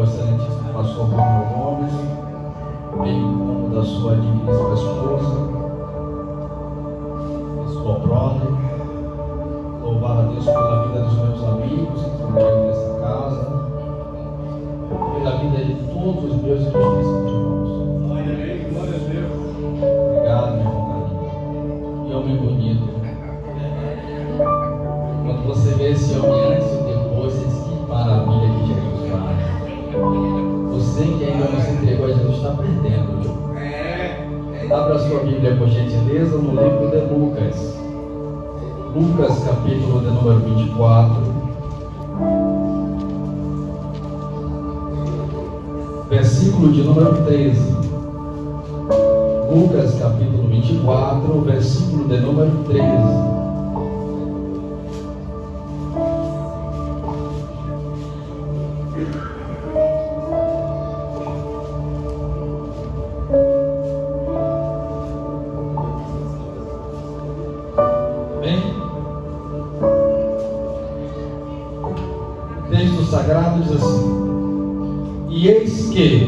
excelentíssimo pastor Paulo Gomes, bem como da sua digníssima esposa, de sua brother. Louvar a Deus pela vida dos meus amigos que estão nessa casa, pela vida de todos os meus ilustríssimos irmãos. Glória a Deus. Obrigado, meu irmão Carlinhos. Que homem bonito. Quando você vê esse homem antes e depois, você diz: que maravilha que Jesus faz. Você que ainda não se entregou a Jesus está perdendo. Abra a sua Bíblia, por gentileza, no livro de Lucas. Lucas, capítulo de número 24, versículo de número 13. Lucas, capítulo 24, versículo de número 13. Sagrado diz assim: e eis que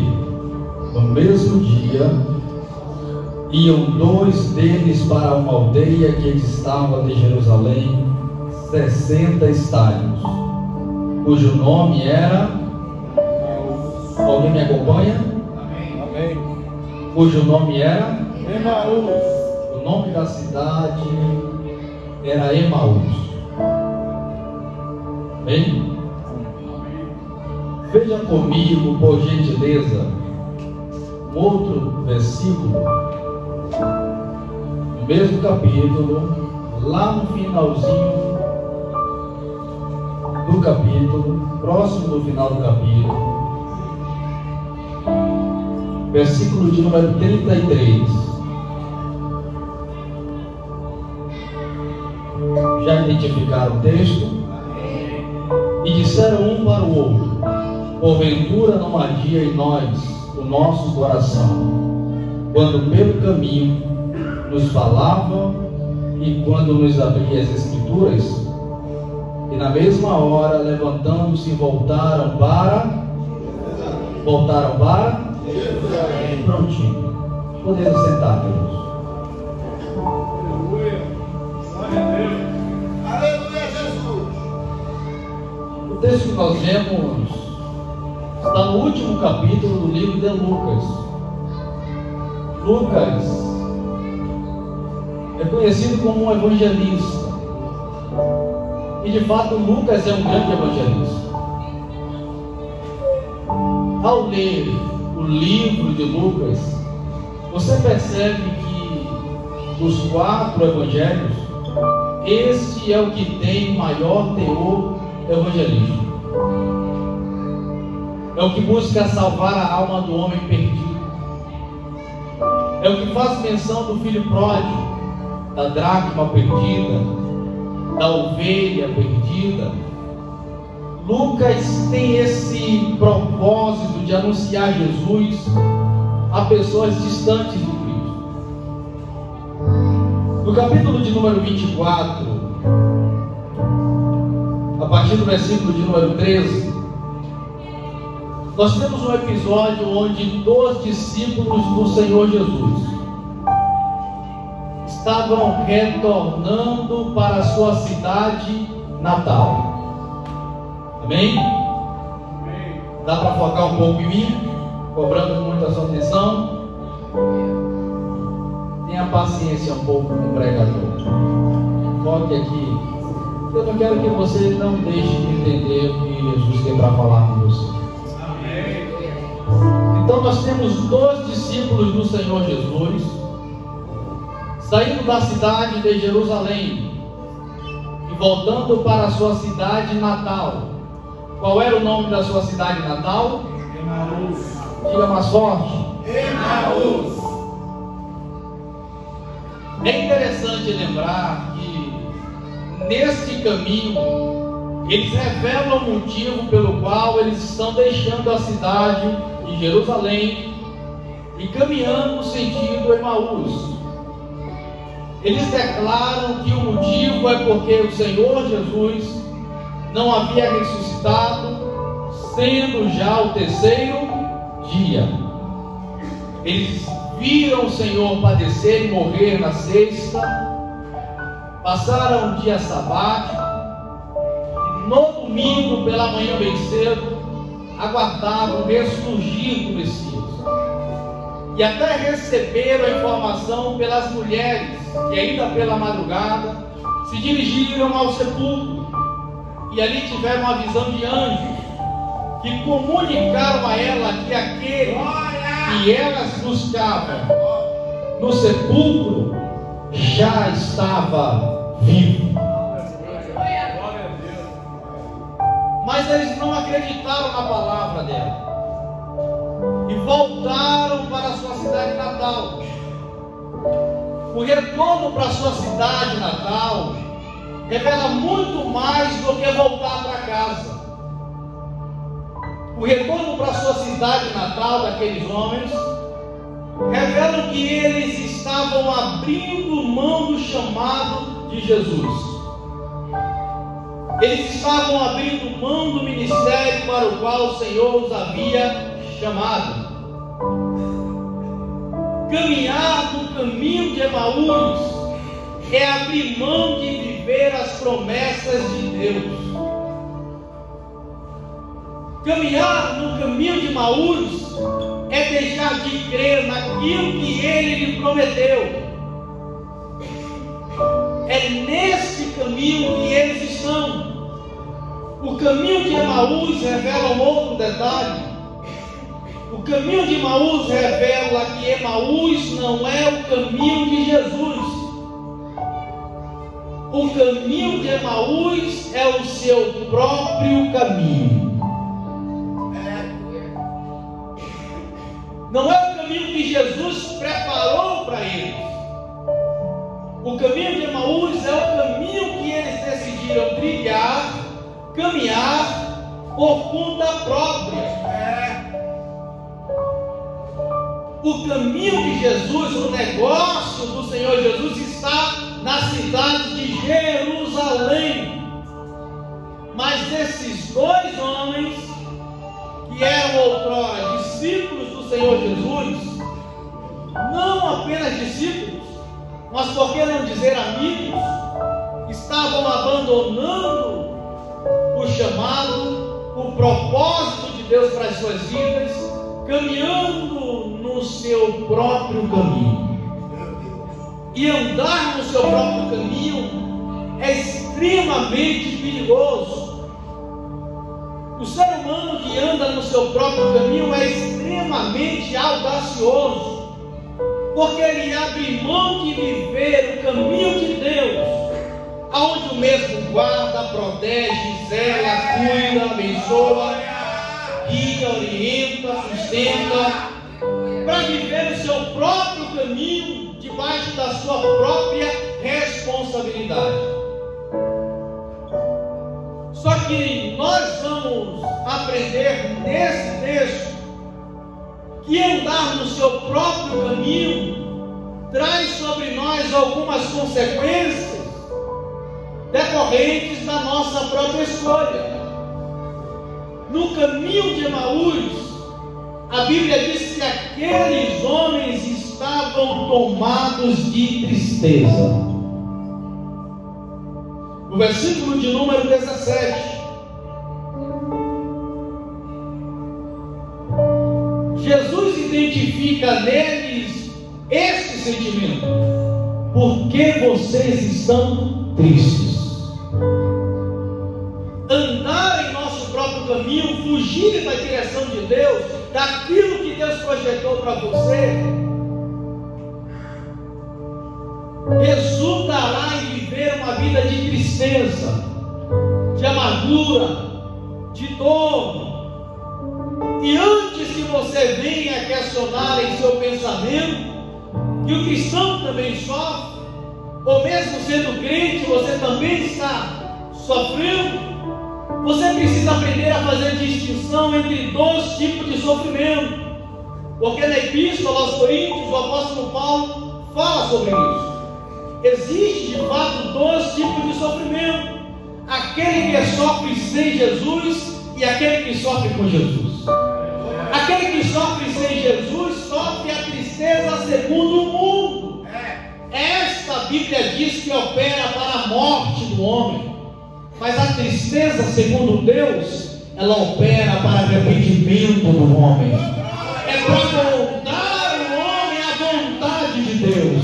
no mesmo dia iam dois deles para uma aldeia que distava de Jerusalém 60 estádios, cujo nome era... Alguém me acompanha? Amém. Cujo nome era Emaús. O nome da cidade era Emaús. Bem, veja comigo, por gentileza, um outro versículo, no mesmo capítulo, lá no finalzinho do capítulo, próximo do final do capítulo, versículo de número 33. Já identificaram o texto? E disseram um para o outro: porventura não ardia em nós o nosso coração, quando pelo caminho nos falava e quando nos abria as Escrituras? E na mesma hora, levantando-se, voltaram para prontinho. Podemos sentar, Deus. Aleluia. Glória a Deus. Aleluia, Jesus. O texto que nós vemos está no último capítulo do livro de Lucas. Lucas é conhecido como um evangelista, e de fato Lucas é um grande evangelista. Ao ler o livro de Lucas, você percebe que dos 4 evangelhos, este é o que tem maior teor evangelístico. É o que busca salvar a alma do homem perdido. É o que faz menção do filho pródigo, da dracma perdida, da ovelha perdida. Lucas tem esse propósito de anunciar Jesus a pessoas distantes de Cristo. No capítulo de número 24, a partir do versículo de número 13, nós temos um episódio onde 2 discípulos do Senhor Jesus estavam retornando para a sua cidade natal. Amém? Amém. Dá para focar um pouco em mim? Cobrando muito a sua atenção. Tenha paciência um pouco com o pregador. Foque aqui. Eu não quero que você não deixe de entender o que Jesus tem para falar com você. Amém. Então nós temos 2 discípulos do Senhor Jesus saindo da cidade de Jerusalém e voltando para a sua cidade natal. Qual era o nome da sua cidade natal? Emaús. Diga mais forte. Emaús. É interessante lembrar que neste caminho eles revelam o motivo pelo qual eles estão deixando a cidade de Jerusalém e caminhando no sentido Emaús. Eles declaram que o motivo é porque o Senhor Jesus não havia ressuscitado sendo já o terceiro dia. Eles viram o Senhor padecer e morrer na sexta, passaram um dia sabático, e no domingo, pela manhã bem cedo, aguardavam o ressurgir do Messias. E até receberam a informação pelas mulheres, que ainda pela madrugada se dirigiram ao sepulcro, e ali tiveram uma visão de anjos, que comunicaram a ela que aquele que elas buscavam no sepulcro já estava vivo. Mas eles não acreditaram na palavra dela e voltaram para a sua cidade natal. O retorno para a sua cidade natal revela muito mais do que voltar para casa. O retorno para a sua cidade natal daqueles homens revela que eles estavam abrindo mão do chamado de Jesus. Eles estavam abrindo mão do ministério para o qual o Senhor os havia chamado. Caminhar no caminho de Emaús é abrir mão de viver as promessas de Deus. Caminhar no caminho de Emaús é deixar de crer naquilo que Ele lhe prometeu. É nesse caminho que eles estão. O caminho de Emaús revela um outro detalhe. O caminho de Emaús revela que Emaús não é o caminho de Jesus. O caminho de Emaús é o seu próprio caminho. Não é o caminho que Jesus preparou para eles. O caminho de Emaús é o caminho que eles decidiram trilhar, caminhar por conta própria. O caminho de Jesus, o negócio do Senhor Jesus está na cidade de Jerusalém. Mas esses dois homens, que eram outrora discípulos do Senhor Jesus, não apenas discípulos, mas por que não dizer amigos, estavam abandonando o chamado, o propósito de Deus para as suas vidas, caminhando no seu próprio caminho. E andar no seu próprio caminho é extremamente perigoso. O ser humano que anda no seu próprio caminho é extremamente audacioso, porque ele abre mão de viver o caminho de Deus, aonde o mesmo guarda, protege, zela, cuida, abençoa, guia, orienta, sustenta, para viver o seu próprio caminho debaixo da sua própria responsabilidade. Só que nós vamos aprender nesse texto que andar no seu próprio caminho traz sobre nós algumas consequências decorrentes da nossa própria escolha. No caminho de Emaús, a Bíblia diz que aqueles homens estavam tomados de tristeza. No versículo de número 17, Jesus identifica neles este sentimento: por que vocês estão tristes? Andar em nosso próprio caminho, fugir da direção de Deus, daquilo que Deus projetou para você, resultará em viver uma vida de tristeza, de amargura, de dor. E antes que você venha questionar em seu pensamento que o cristão também sofre, ou mesmo sendo crente, você também está sofrendo, você precisa aprender a fazer distinção entre dois tipos de sofrimento. Porque na Epístola aos Coríntios, o apóstolo Paulo fala sobre isso. Existe de fato dois tipos de sofrimento: aquele que sofre sem Jesus e aquele que sofre com Jesus. Aquele que sofre sem Jesus sofre a tristeza segundo o mundo. Esta Bíblia diz que opera para a morte do homem, mas a tristeza segundo Deus, ela opera para arrependimento do homem. É para voltar o homem à vontade de Deus.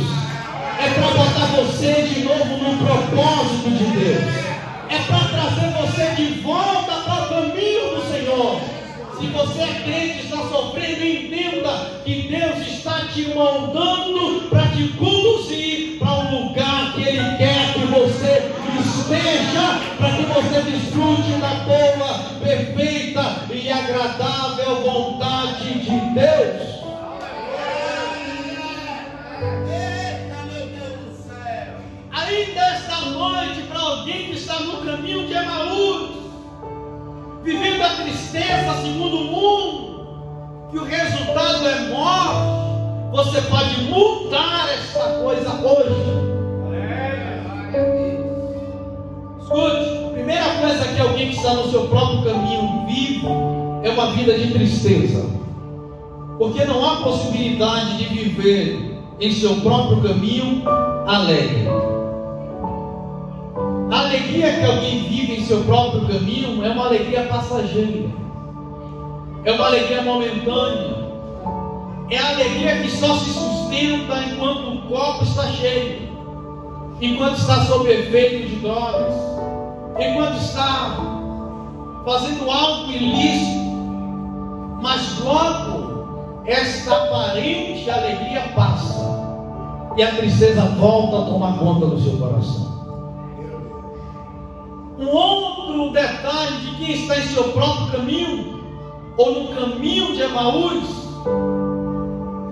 É para botar você de novo no propósito de Deus. É para trazer você de volta para o caminho do Senhor. Se você é crente e está sofrendo, entenda que Deus está te moldando para te conduzir para um lugar que Ele quer que você esteja, para que você desfrute da boa, perfeita e agradável vontade de Deus. Ainda esta noite, para alguém que está no caminho de Emaús, vivendo a tristeza segundo o mundo, que o resultado é morte, você pode mudar esta coisa hoje. Escute, a primeira coisa que alguém que está no seu próprio caminho vive é uma vida de tristeza, porque não há possibilidade de viver em seu próprio caminho alegre. A alegria que alguém vive em seu próprio caminho é uma alegria passageira, é uma alegria momentânea, é a alegria que só se sustenta enquanto o copo está cheio, enquanto está sob efeito de drogas, enquanto está fazendo algo ilícito. Mas logo esta aparente alegria passa e a tristeza volta a tomar conta do seu coração. Um outro detalhe de quem está em seu próprio caminho, ou no caminho de Emaús,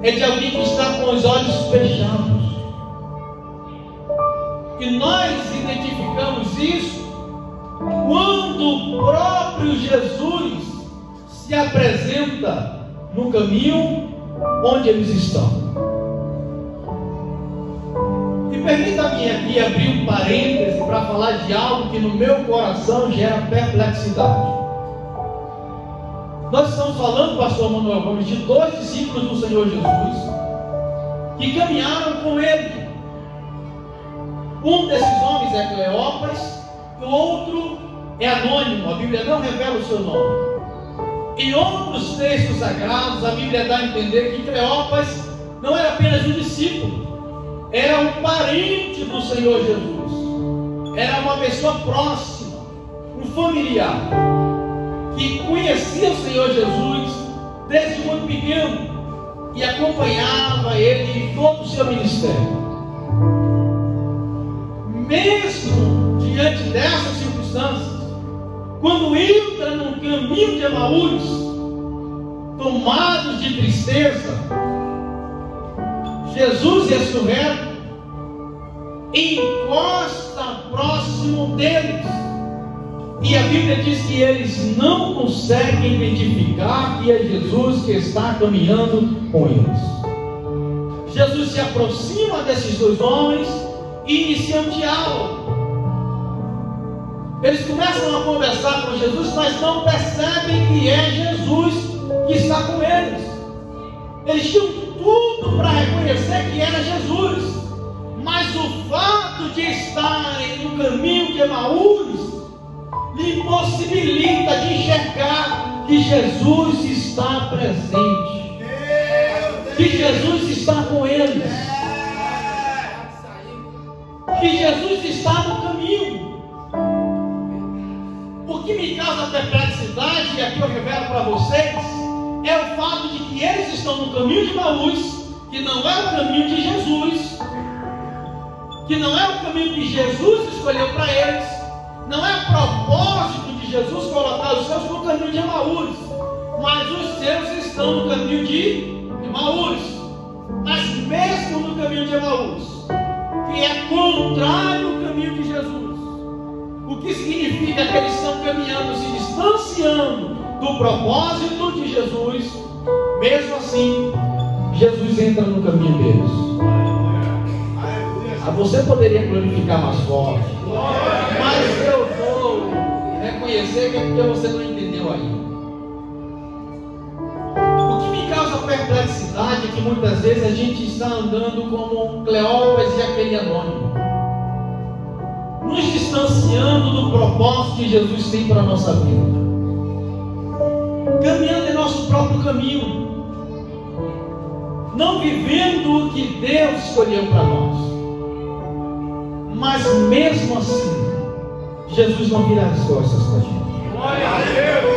é de alguém que está com os olhos fechados. E nós identificamos isso quando o próprio Jesus se apresenta no caminho onde eles estão. E permita-me aqui abrir um parêntese para falar de algo que no meu coração gera perplexidade. Nós estamos falando, pastor Manuel Gomes, de 2 discípulos do Senhor Jesus que caminharam com ele. Um desses homens é Cleópas, o outro é anônimo, a Bíblia não revela o seu nome. Em outros textos sagrados, a Bíblia dá a entender que Cleópas não era apenas um discípulo, era um parente do Senhor Jesus, era uma pessoa próxima, um familiar, que conhecia o Senhor Jesus desde muito pequeno e acompanhava ele em todo o seu ministério. Mesmo diante dessas circunstâncias, quando entra no caminho de Emaús, tomados de tristeza, Jesus ressurreto encosta próximo deles, e a Bíblia diz que eles não conseguem identificar que é Jesus que está caminhando com eles. Jesus se aproxima desses 2 homens e inicia um diálogo. Eles começam a conversar com Jesus, mas não percebem que é Jesus que está com eles. Eles tinham tudo para reconhecer que era Jesus, mas o fato de estarem no caminho de Emaús lhe impossibilita de enxergar que Jesus está presente, que Jesus está com eles, que Jesus está no caminho. O que me causa perplexidade, e aqui eu revelo para vocês, é o fato de que eles estão no caminho de Emaús, que não é o caminho de Jesus, que não é o caminho que Jesus escolheu para eles, não é o propósito de Jesus colocar os seus no caminho de Emaús, mas os seus estão no caminho de Emaús. Mas mesmo no caminho de Emaús, que é contrário ao caminho de Jesus, o que significa que eles estão caminhando, se distanciando do propósito de Jesus. Mesmo assim, Jesus entra no caminho deles. Você poderia glorificar mais forte, mas eu vou reconhecer reconhecer que é porque você não entendeu ainda. O que me causa perplexidade é que muitas vezes a gente está andando como Cleópas e aquele anônimo, nos distanciando do propósito que Jesus tem para a nossa vida, caminhando em nosso próprio caminho, não vivendo o que Deus escolheu para nós. Mas mesmo assim, Jesus não vira as costas para a gente. Glória a Deus.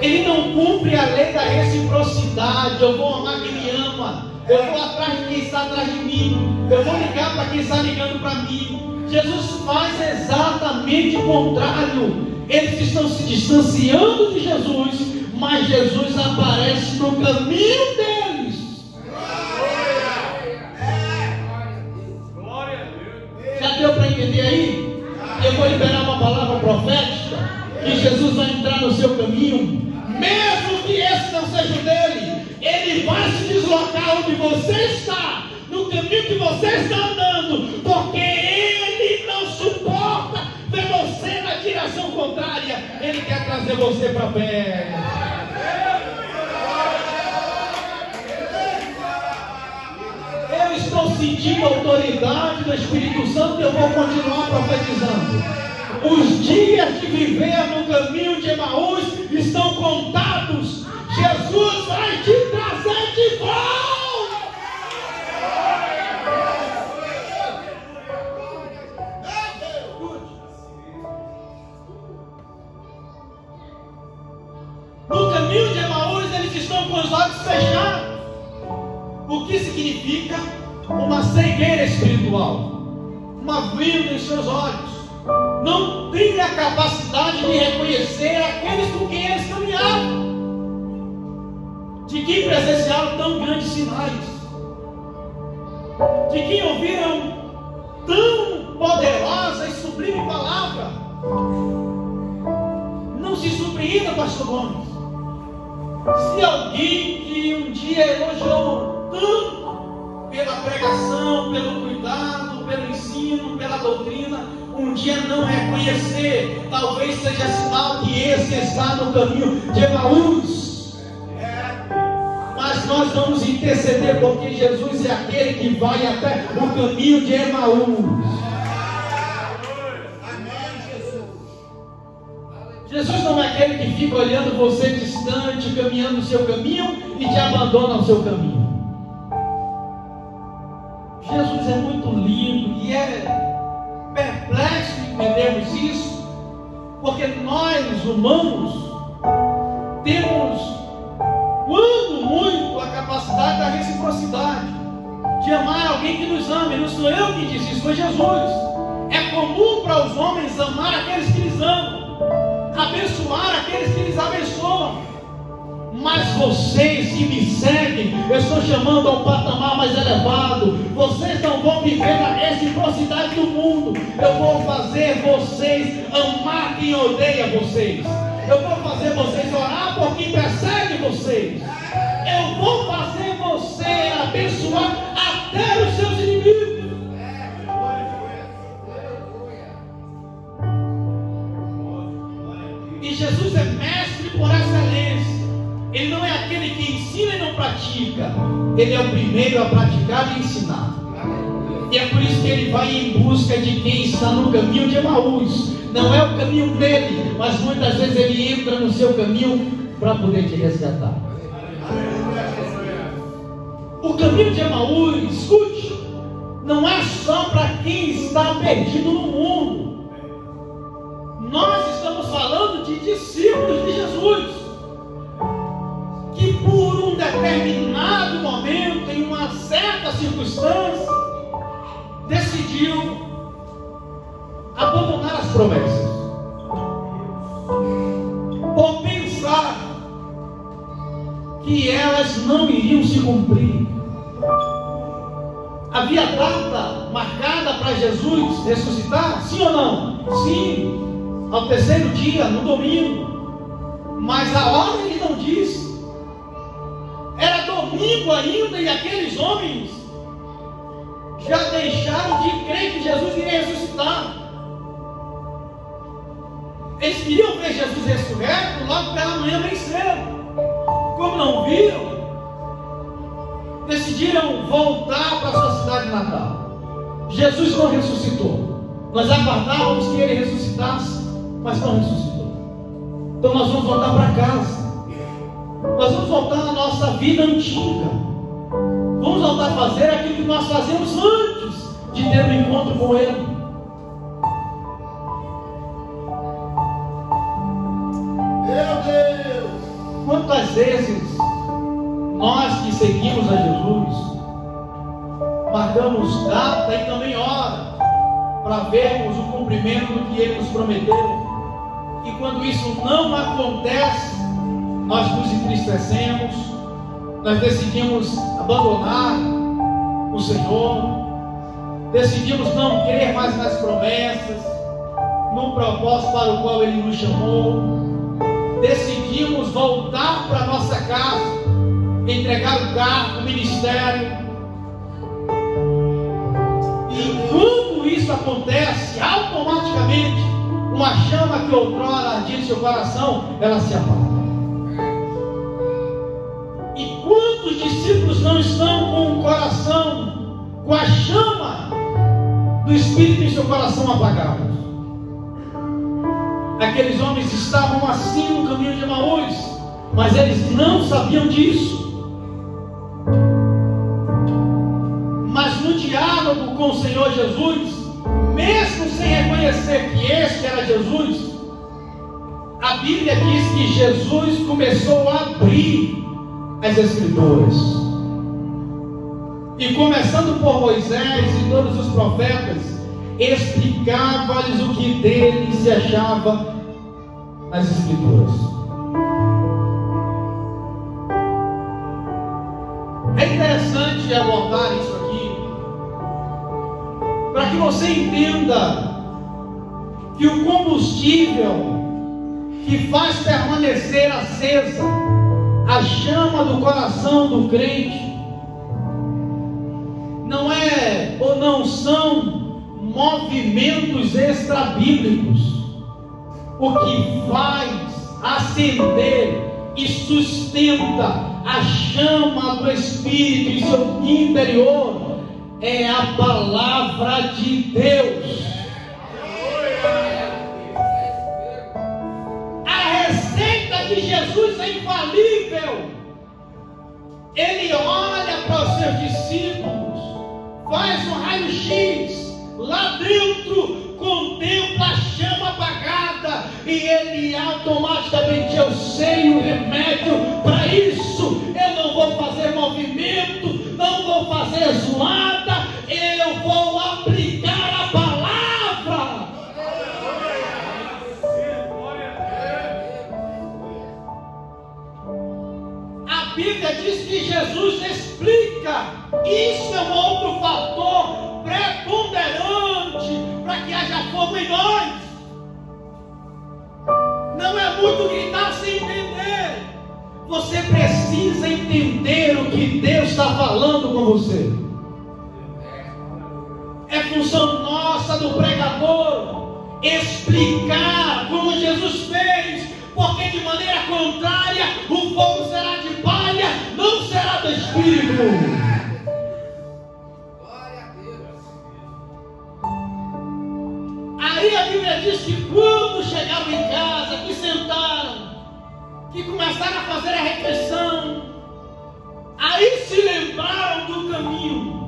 Ele não cumpre a lei da reciprocidade. Eu vou amar quem me ama, eu vou atrás de quem está atrás de mim, eu vou ligar para quem está ligando para mim. Jesus faz exatamente o contrário. Eles estão se distanciando de Jesus, mas Jesus aparece no caminho deles. Já deu para entender aí? Eu vou liberar uma palavra profética, que Jesus vai entrar no seu caminho, mesmo que esse não seja o dele. Ele vai se deslocar onde você está, no caminho que você está andando, porque ele não suporta ver você na direção contrária. Ele quer trazer você para perto. Eu estou sentindo a autoridade do Espírito Santo e eu vou continuar profetizando. Os dias de viver no caminho de Emaús estão contados. Jesus vai te trazer de volta. No caminho de Emaús eles estão com os olhos fechados. O que significa uma cegueira espiritual, uma venda em seus olhos. Não tem a capacidade de reconhecer aqueles com quem eles caminhavam, de quem presenciaram tão grandes sinais, de quem ouviram tão poderosa e sublime palavra. Não se surpreenda, pastor Gomes, se alguém que um dia elogiou tanto pela pregação, pelo cuidado, pelo ensino, pela doutrina, um dia não reconhecer, talvez seja sinal que esse está no caminho de Emaús. Mas nós vamos interceder, porque Jesus é aquele que vai até o caminho de Emaús. Jesus não é aquele que fica olhando você distante, caminhando o seu caminho e te abandona o seu caminho. Jesus é muito lindo e é perplexo entendermos isso, porque nós humanos temos, quando muito, a capacidade da reciprocidade, de amar alguém que nos ama. E não sou eu que disse isso, foi Jesus. É comum para os homens amar aqueles que lhes amam, abençoar aqueles que lhes abençoam. Mas vocês que me seguem, eu estou chamando a um patamar mais elevado. Vocês não vão viver na reciprocidade do mundo. Eu vou fazer vocês amar quem odeia vocês. Eu vou fazer vocês orar por quem persegue vocês. Eu vou fazer você abençoar até os seus inimigos. E Jesus é mestre por excelência. Ele não é aquele que ensina e não pratica. Ele é o primeiro a praticar e ensinar. E é por isso que ele vai em busca de quem está no caminho de Emaús. Não é o caminho dele, mas muitas vezes ele entra no seu caminho para poder te resgatar. O caminho de Emaús, escute, não é só para quem está perdido no mundo. Nós estamos falando de discípulos de Jesus, que por um determinado momento, em uma certa circunstância, decidiu abandonar as promessas, por pensar que elas não iriam se cumprir. Havia data marcada para Jesus ressuscitar? Sim ou não? Sim, ao terceiro dia, no domingo. Mas a hora ele não disse. Era domingo ainda e aqueles homens já deixaram de crer que Jesus iria ressuscitar. Eles queriam ver Jesus ressurreto logo pela manhã bem cedo. Como não viram, decidiram voltar para a sua cidade natal. Jesus não ressuscitou. Nós aguardávamos que ele ressuscitasse, mas não ressuscitou. Então nós vamos voltar para casa. Nós vamos voltar à nossa vida antiga. Vamos voltar a fazer aquilo que nós fazemos antes de ter um encontro com ele. Meu Deus! Quantas vezes nós que seguimos a Jesus marcamos data e também hora para vermos o cumprimento do que ele nos prometeu, e quando isso não acontece, nós nos entristecemos, nós decidimos abandonar o Senhor, decidimos não crer mais nas promessas, no propósito para o qual ele nos chamou, decidimos voltar para nossa casa, entregar o cargo, o ministério. E quando isso acontece, automaticamente uma chama que outrora ardia em seu coração, ela se apaga. E quantos discípulos não estão com o coração, com a chama do Espírito em seu coração apagado? Aqueles homens estavam assim no caminho de Emaús, mas eles não sabiam disso. Mas no diálogo com o Senhor Jesus, mesmo sem reconhecer que este era Jesus, a Bíblia diz que Jesus começou a abrir as Escrituras. E começando por Moisés e todos os profetas, explicava-lhes o que dele se achava nas Escrituras. É interessante abordar isso aqui, para que você entenda que o combustível que faz permanecer acesa a chama do coração do crente não é ou não são movimentos extrabíblicos. O que faz acender e sustenta a chama do Espírito em seu interior é a palavra de Deus. A receita de Jesus é infalível. Ele olha para os seus discípulos, faz um raio-x, lá dentro contempla a chama apagada, e ele automaticamente: eu sei o remédio para isso. Eu não vou fazer movimento, não vou fazer zoada, eu vou aplicar a palavra. A Bíblia diz que Jesus explica. Isso é um outro fator preponderante para que haja fogo em nós. Não é muito gritar sem entender. Você precisa entender o que Deus está falando com você. É função nossa, do pregador, explicar como Jesus fez, porque de maneira contrária o fogo será de palha, não será do Espírito. Aí a Bíblia diz que quando chegaram em casa, que sentaram, que começaram a fazer a refeição, aí se lembraram do caminho.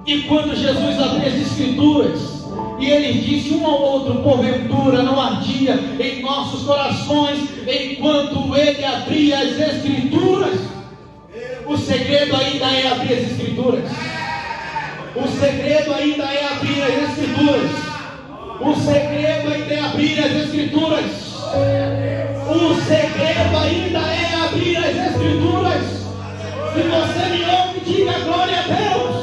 E quando Jesus abriu as Escrituras, e ele disse um ao outro: porventura não ardia em nossos corações enquanto ele abria as Escrituras? O segredo ainda é abrir as Escrituras. O segredo ainda é abrir as Escrituras. O segredo ainda é abrir as Escrituras. O segredo ainda é abrir as Escrituras. Se você me ouve, diga glória a Deus.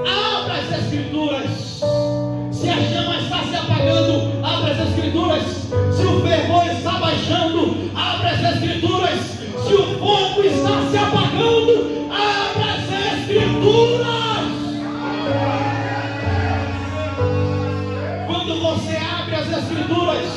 Abra as Escrituras. Se a chama está se apagando, abra as Escrituras. Se o fervor está baixando, abra as Escrituras. Se o fogo está se apagando, abra as Escrituras. Quando você abre as Escrituras, Escrituras.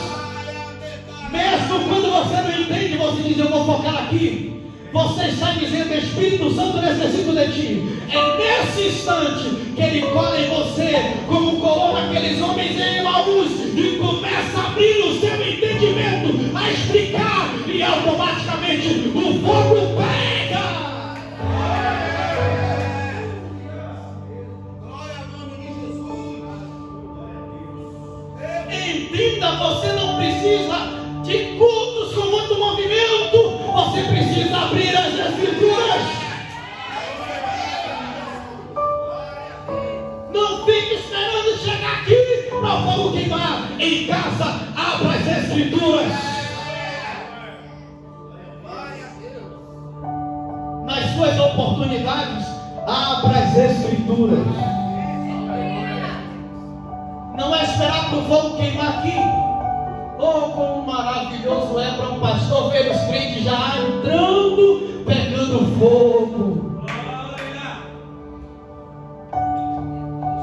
Mesmo quando você não entende, você diz: eu vou focar aqui. Você está dizendo: Espírito Santo, necessito de ti. É nesse instante que Ele cola em você, como colou naqueles homens em Emaús, e começa a abrir o seu entendimento, a explicar, e automaticamente o fogo pega. Entenda, você não precisa de cultos com muito movimento, você precisa abrir as Escrituras. Não fique esperando chegar aqui para o fogo queimar. Em casa, abra as Escrituras. Nas suas oportunidades, abra as Escrituras. Não é esperar para o fogo queimar aqui. Oh, como maravilhoso é para um pastor ver os crentes já entrando, pegando fogo.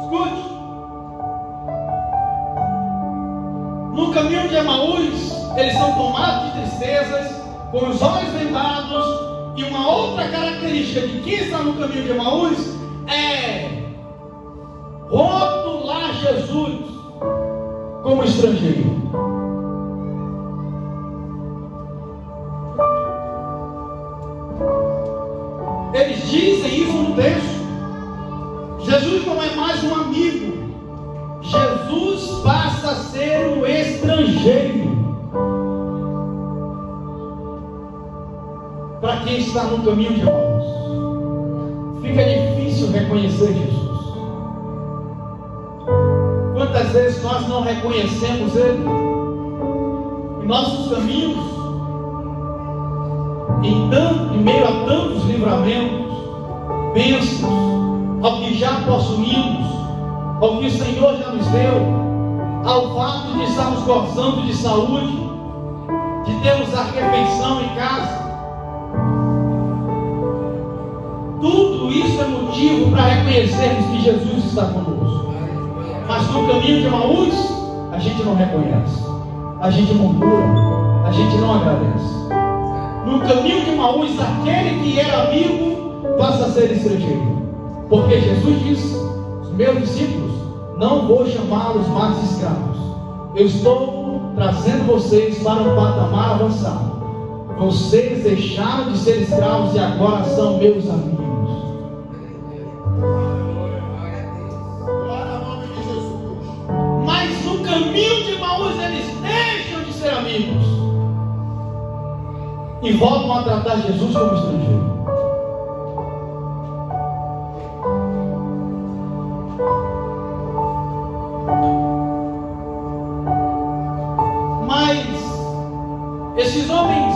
Escute. No caminho de Emaús, eles são tomados de tristezas, com os olhos vendados. E uma outra característica de quem está no caminho de Emaús é rotular Jesus como estrangeiro. Eles dizem isso no texto. Jesus não é mais um amigo. Jesus passa a ser um estrangeiro. Para quem está no caminho de Emaús, fica difícil reconhecer Jesus. Quantas vezes nós não reconhecemos Ele em nossos caminhos? Em meio a tantos livramentos, bênçãos, ao que já possuímos, ao que o Senhor já nos deu, ao fato de estarmos gozando de saúde, de termos a refeição em casa. Tudo isso é motivo para reconhecermos que Jesus está conosco. Mas no caminho de Emaús, a gente não reconhece, a gente murmura, a gente não agradece. No caminho de Emaús, aquele que era amigo passa a ser estrangeiro. Porque Jesus disse: os meus discípulos não vou chamá-los mais escravos. Eu estou trazendo vocês para um patamar avançado. Vocês deixaram de ser escravos e agora são meus amigos. Mas no caminho de Emaús eles deixam de ser amigos e voltam a tratar Jesus como estrangeiro. Mas esses homens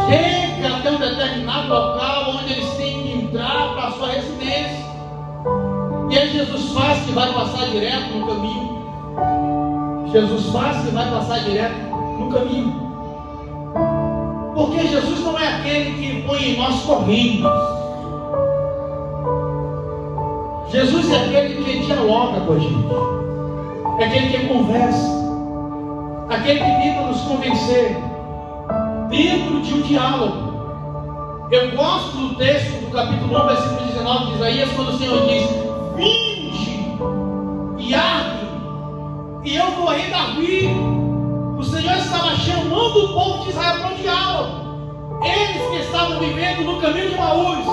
chegam até um determinado local onde eles têm que entrar para a sua residência. E aí Jesus faz que vai passar direto no caminho. Jesus faz que vai passar direto no caminho. Porque Jesus não é aquele que põe em nós correndo. Jesus é aquele que dialoga com a gente. É aquele que conversa. Aquele que tenta nos convencer dentro de um diálogo. Eu gosto do texto do capítulo 1, versículo 19 de Isaías, quando o Senhor diz: vinde e arde, e eu vou redarguir. O Senhor estava chamando o povo de Israel para um diálogo. Eles que estavam vivendo no caminho de Emaús,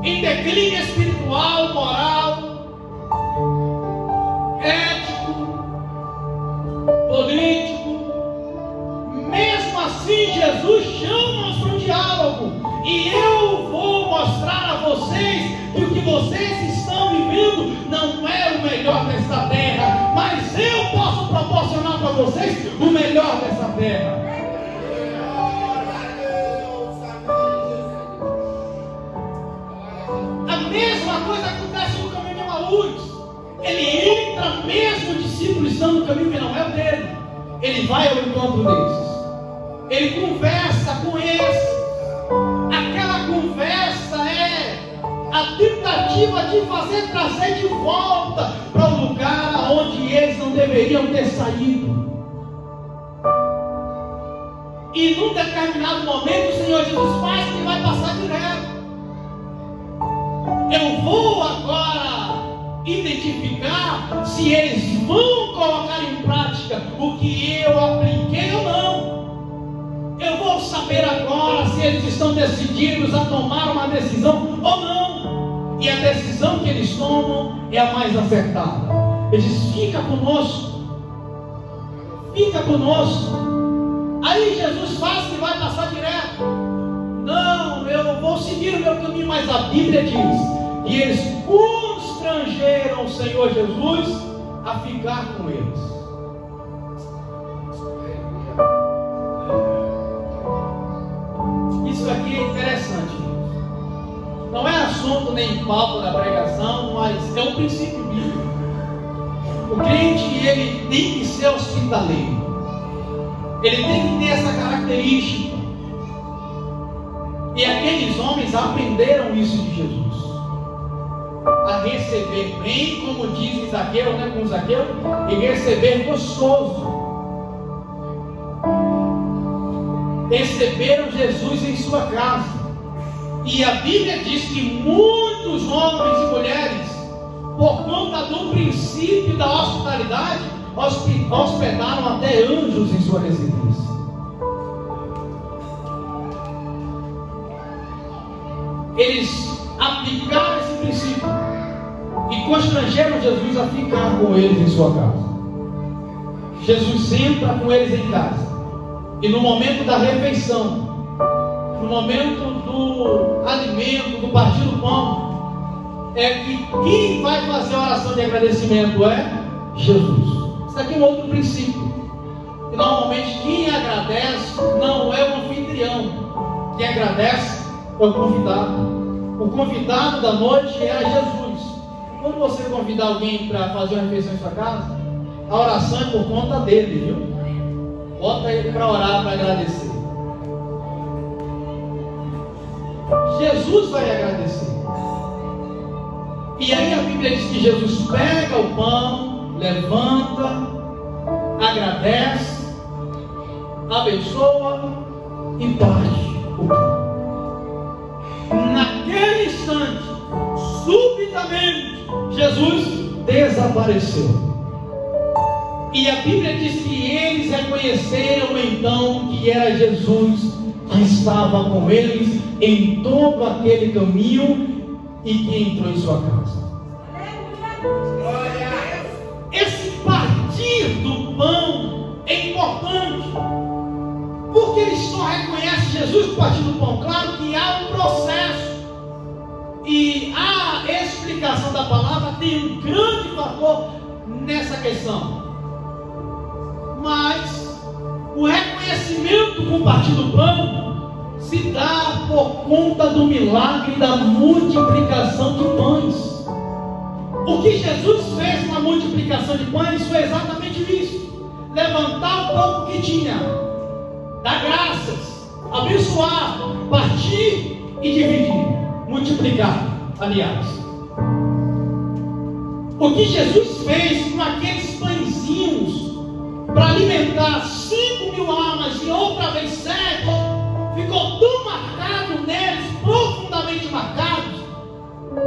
em declínio espiritual, moral, ético, político. Mesmo assim, Jesus chama-os para um diálogo. E eu vou mostrar a vocês que o que vocês estão vivendo não é o melhor dessa terra, mas eu posso proporcionar para vocês o melhor dessa terra. A mesma coisa acontece no caminho de Emaús. Ele entra, mesmo o discípulo estando no caminho que não é o dele, ele vai ao encontro desses, ele conversa com eles. Aquela conversa é a tentativa de trazer de volta para o lugar onde eles não deveriam ter saído. E num determinado momento o Senhor Jesus faz que vai passar direto. Eu vou agora identificar se eles vão colocar em prática o que eu apliquei ou não. Eu vou saber agora se eles estão decididos a tomar uma decisão ou não. E a decisão que eles tomam é a mais acertada. Ele diz: fica conosco. Fica conosco. Aí Jesus faz que vai passar direto. Não, eu vou seguir o meu caminho. Mas a Bíblia diz que eles constrangeram o Senhor Jesus a ficar com eles. Isso aqui é interessante. Não é assunto nem pauta da pregação, mas é um princípio bíblico. O crente, ele tem que ser hospitaleiro. Ele tem que ter essa característica. E aqueles homens aprenderam isso de Jesus. A receber bem, como diz Zaqueu, né, com Zaqueu, e receber gostoso. Receberam Jesus em sua casa. E a Bíblia diz que muitos homens e mulheres, por conta do princípio da hospitalidade, hospedaram até anjos em sua residência. Eles aplicaram esse princípio e constrangeram Jesus a ficar com eles em sua casa. Jesus entra com eles em casa. E no momento da refeição, no momento do alimento, do partir do pão, é que quem vai fazer a oração de agradecimento é Jesus. Isso aqui é um outro princípio. E normalmente quem agradece não é o anfitrião. Quem agradece é o convidado. O convidado da noite é Jesus. Quando você convidar alguém para fazer uma refeição em sua casa, a oração é por conta dele, viu? Bota ele para orar, para agradecer. Jesus vai agradecer. E aí a Bíblia diz que Jesus pega o pão, levanta, agradece, abençoa e parte o pão. Naquele instante, subitamente, Jesus desapareceu. E a Bíblia diz que eles reconheceram então que era Jesus que estava com eles em todo aquele caminho e que entrou em sua casa. Esse partir do pão é importante, porque eles só reconhecem Jesus com partir do pão. Claro que há um processo, e a explicação da palavra tem um grande fator nessa questão. Mas o reconhecimento com o partir do pão se dá por conta do milagre da multiplicação de pães. O que Jesus fez com a multiplicação de pães foi exatamente isso: levantar o pouco que tinha, dar graças, abençoar, partir e dividir, multiplicar, aliás. O que Jesus fez com aqueles pãezinhos para alimentar 5.000 almas e outra vez 7, ficou tão marcado neles, profundamente marcados,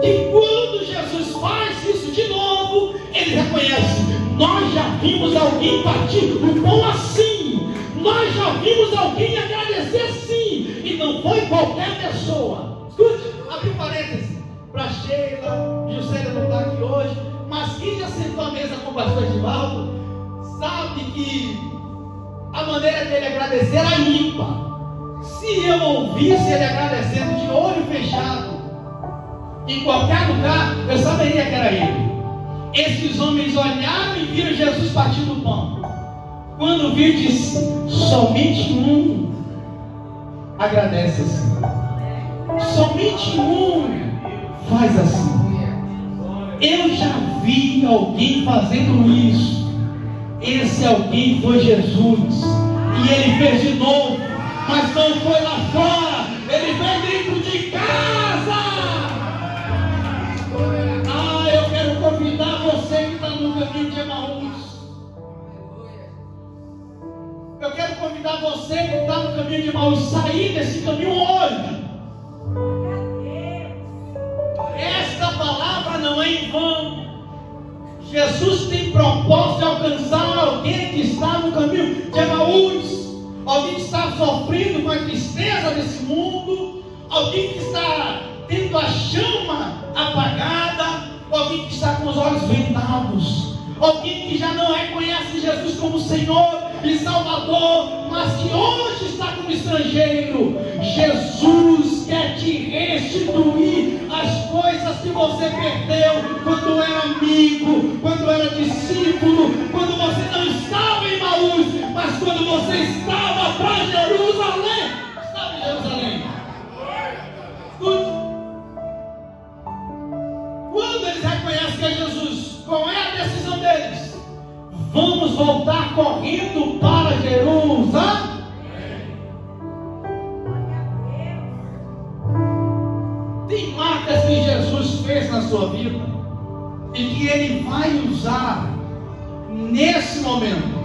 que quando Jesus faz isso de novo, eles reconhecem: nós já vimos alguém partir o pão assim, nós já vimos alguém agradecer assim, e não foi qualquer pessoa. Escute, abre um parênteses para Sheila. Juscelia não está aqui hoje, mas quem já sentou à mesa com o pastor Edivaldo sabe que a maneira dele agradecer era ímpar. Se eu ouvisse ele agradecendo de olho fechado em qualquer lugar, eu saberia que era ele. Esses homens olharam e viram Jesus partindo o pão. Quando viu, disse: somente um agradece assim, somente um faz assim. Eu já vi alguém fazendo isso. Esse alguém foi Jesus, e ele fez de novo, mas não foi lá fora, ele fez dentro de casa. Eu quero convidar você que está no caminho de Emaús você que está no caminho de Emaús sair desse caminho hoje. Esta palavra não é em vão. Jesus tem propósito de alcançar alguém que está no caminho de Emaús, alguém que está sofrendo com a tristeza desse mundo, alguém que está tendo a chama apagada, alguém que está com os olhos vendados, alguém que já não reconhece Jesus como Senhor e Salvador, mas que hoje está como estrangeiro. Jesus quer te restituir as coisas que você perdeu quando era amigo, quando era discípulo, quando você não estava em Emaús, mas quando você estava para Jerusalém. Estava em Jerusalém. Escute. Quando eles reconhecem que é Jesus, qual é a decisão deles? Vamos voltar correndo para Jerusalém. Tem marcas que Jesus fez na sua vida e que Ele vai usar nesse momento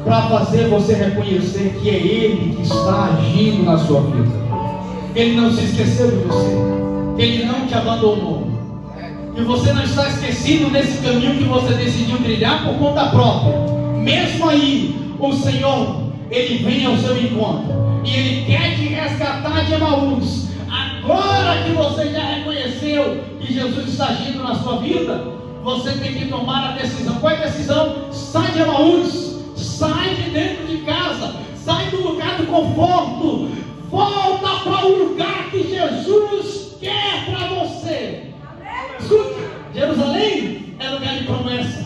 para fazer você reconhecer que é Ele que está agindo na sua vida. Ele não se esqueceu de você, Ele não te abandonou, e você não está esquecido desse caminho que você decidiu trilhar por conta própria. Mesmo aí, o Senhor, Ele vem ao seu encontro e Ele quer te resgatar de Emaús. Agora que você já reconheceu que Jesus está agindo na sua vida, você tem que tomar a decisão. Qual é a decisão? Sai de Emaús, sai de dentro de casa, sai do lugar do conforto, volta para o lugar que Jesus quer para você. Escute, Jerusalém é lugar de promessa,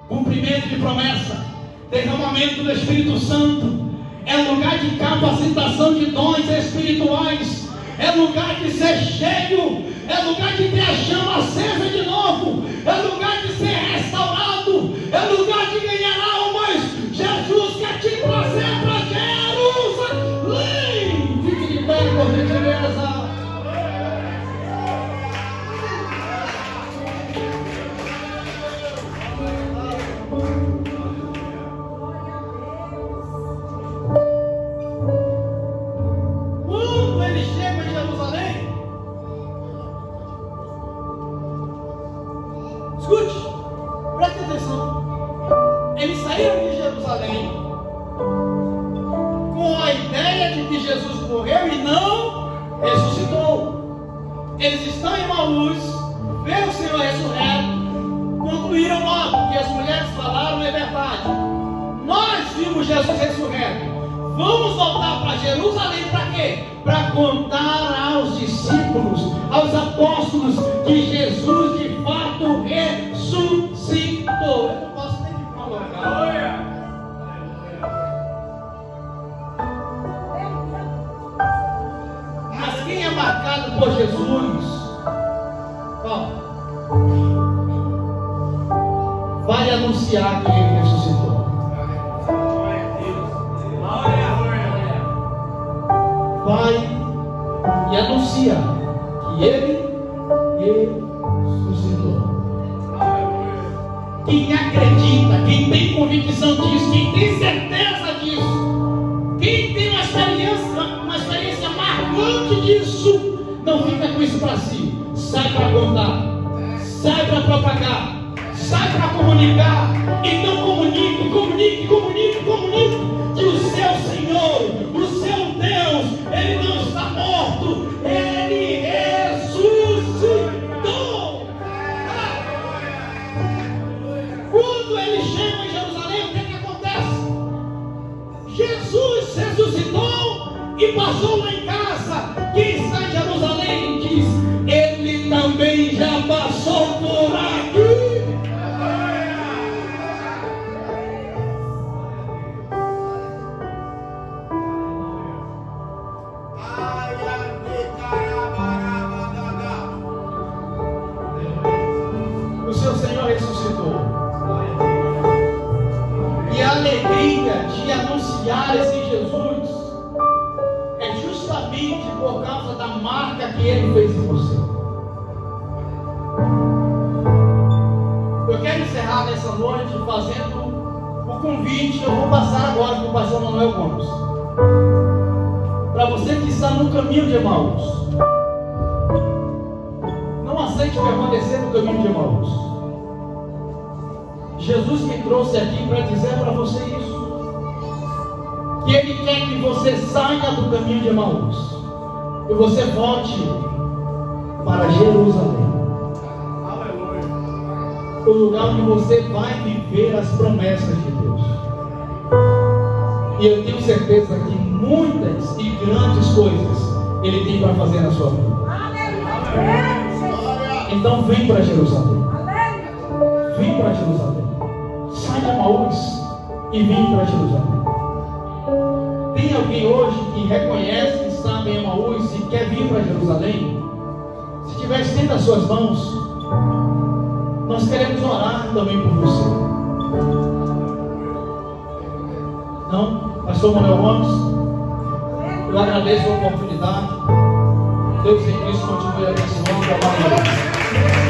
cumprimento de promessa, derramamento do Espírito Santo, é lugar de capacitação de dons espirituais, é lugar de ser cheio, é lugar de ter a chama acesa de novo, é lugar de ser restaurado, é lugar de ganhar almas. Jesus quer te trazer para Jerusalém. Fique de pé, por gentileza. Escute, preste atenção. Eles saíram de Jerusalém com a ideia de que Jesus morreu e não ressuscitou. Eles estão em Emaús, vê o Senhor ressurreto, concluíram logo que as mulheres falaram é verdade. Nós vimos Jesus ressurreto. Vamos voltar para Jerusalém para quê? Para contar aos discípulos, aos apóstolos, que Jesus de fato ressuscitou. Eu não posso nem me colocar. Mas quem é marcado por Jesus, vai anunciar que Ele ressuscitou. Vai e anuncia que Ele ressuscitou. Quem acredita, quem tem convicção disso, quem tem certeza disso, quem tem uma experiência marcante disso, não fica com isso para si. Sai para contar, sai para propagar, sai para comunicar. Então comunique que o seu Senhor, o seu Deus, Ele não está morto, Ele ressuscitou. Quando eles chegam em Jerusalém, o que acontece? Jesus ressuscitou e passou lá em casa. Quem está em Jerusalém diz: Ele também já passou por aqui. O seu Senhor ressuscitou. E a alegria de anunciar esse Jesus é justamente por causa da marca que Ele fez em você. Eu quero encerrar nessa noite fazendo o o convite eu vou passar agora para o pastor Manuel Gomes. Para você que está no caminho de Emaús, não aceite permanecer no caminho de Emaús. Jesus me trouxe aqui para dizer para você isso, que Ele quer que você saia do caminho de Emaús e você volte para Jerusalém, o lugar onde você vai viver as promessas de Deus. E eu tenho certeza que muitas e grandes coisas Ele tem para fazer na sua vida. Então vem para Jerusalém. Vem para Jerusalém. Sai de Emaús e vem para Jerusalém. Tem alguém hoje que reconhece que está em Emaús e quer vir para Jerusalém? Se tiver estenda as suas mãos, nós queremos orar também por você. Não? Pastor Manuel Gomes, eu agradeço a oportunidade. Deus em Cristo continue abençoando a palavra.